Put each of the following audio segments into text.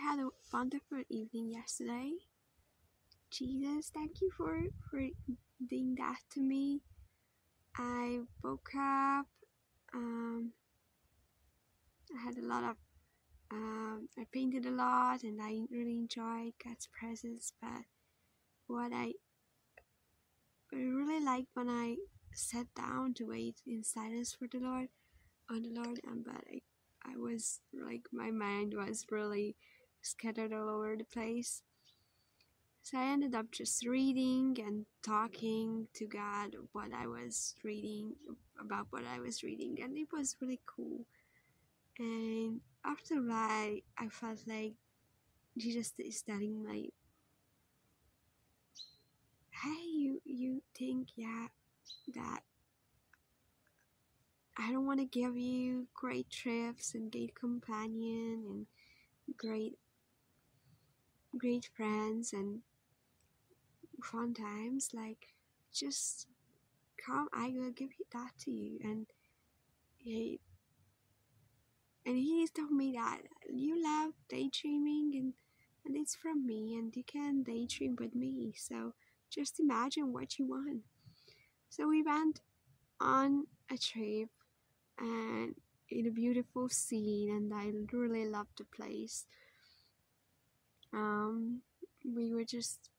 had a wonderful evening yesterday. Jesus, thank you for doing that to me. I woke up. I had a lot of. I painted a lot, and I really enjoyed God's presence. But what I really liked when I sat down to wait in silence for the Lord, on the Lord, but I was like, my mind was really scattered all over the place. So I ended up just reading and talking to God what I was reading, about what I was reading, and it was really cool. And after that, I felt like Jesus is telling me, hey, you think, that I don't want to give you great trips and great companion and great friends and fun times, like, just come, I will give that to you. And he told me that you love daydreaming, and it's from me, and you can daydream with me, so just imagine what you want. So we went on a trip and in a beautiful scene, and I really loved the place. We were just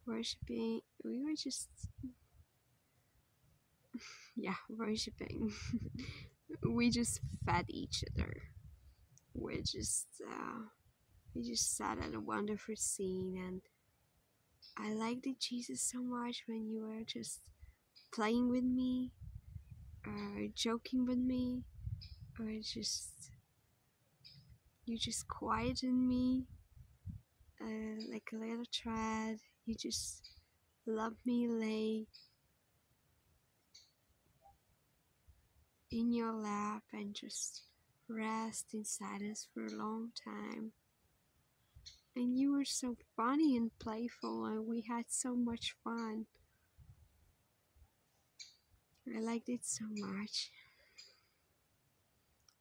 worshiping. We were just worshiping. We just fed each other. We just sat at a wonderful scene, and I liked it, Jesus, so much when you were just playing with me, or joking with me, or you just quieted me, like a little child. You just let me lay in your lap and just rest in silence for a long time. And you were so funny and playful, and we had so much fun. I liked it so much.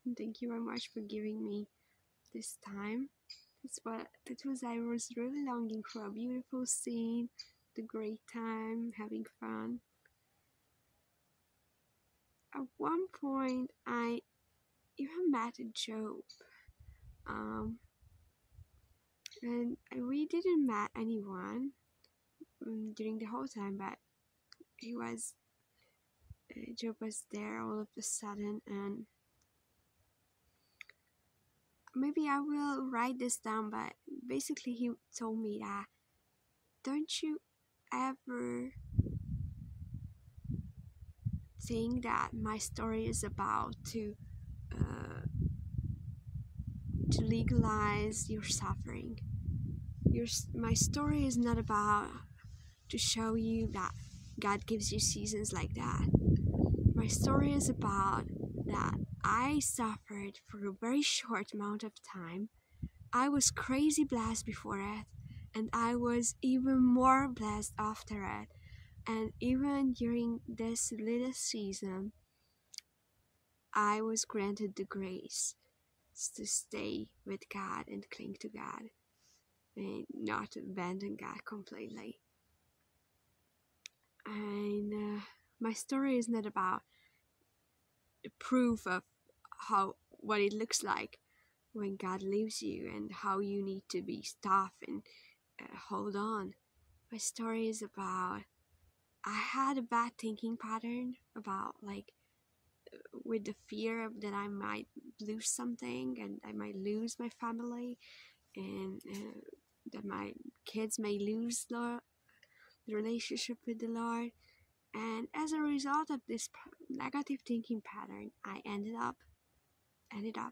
And thank you very much for giving me this time. I was really longing for, a beautiful scene, the great time, having fun. At one point, I even met Job. And we didn't met anyone during the whole time, but Job was there all of a sudden, and maybe I will write this down, but basically he told me that, don't you ever think that my story is about to legalize your suffering. My story is not about to show you that God gives you seasons like that. My story is about that I suffered for a very short amount of time. I was crazy blessed before it, and I was even more blessed after it. And even during this little season, I was granted the grace to stay with God and cling to God, and not abandon God completely. And my story is not about the proof of what it looks like when God leaves you, and how you need to be tough and hold on. My story is about, I had a bad thinking pattern about, like, with the fear that I might lose something, and I might lose my family, and that my kids may lose the relationship with the Lord. And as a result of this negative thinking pattern, I ended up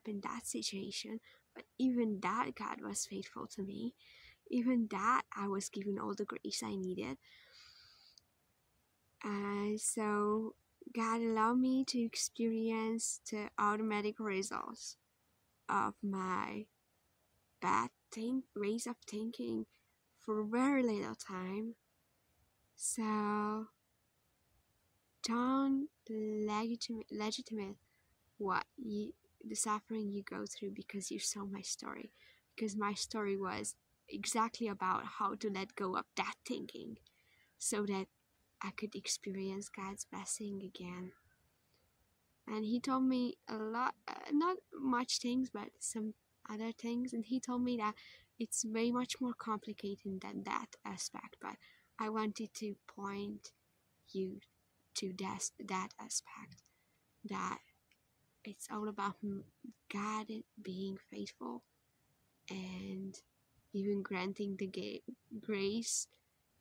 in that situation. But even that, God was faithful to me. Even that, I was given all the grace I needed. And so God allowed me to experience the automatic results of my bad ways of thinking for very little time. So don't legitimate what the suffering you go through because you saw my story. Because my story was exactly about how to let go of that thinking so that I could experience God's blessing again. And he told me a lot, not much things, but some other things. And he told me that it's way much more complicated than that aspect. But I wanted to point you to that aspect, that it's all about God being faithful and even granting the grace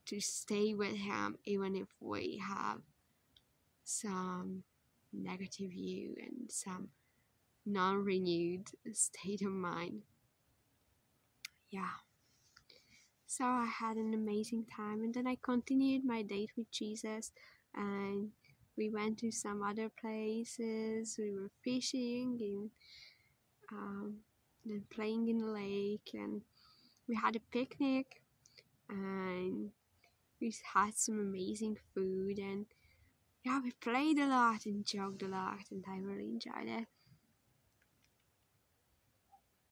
to stay with Him even if we have some negative view and some non-renewed state of mind. Yeah. So I had an amazing time, and then I continued my date with Jesus, and we went to some other places. We were fishing and then playing in the lake, and we had a picnic, and we had some amazing food, and yeah, we played a lot and jogged a lot, and I really enjoyed it.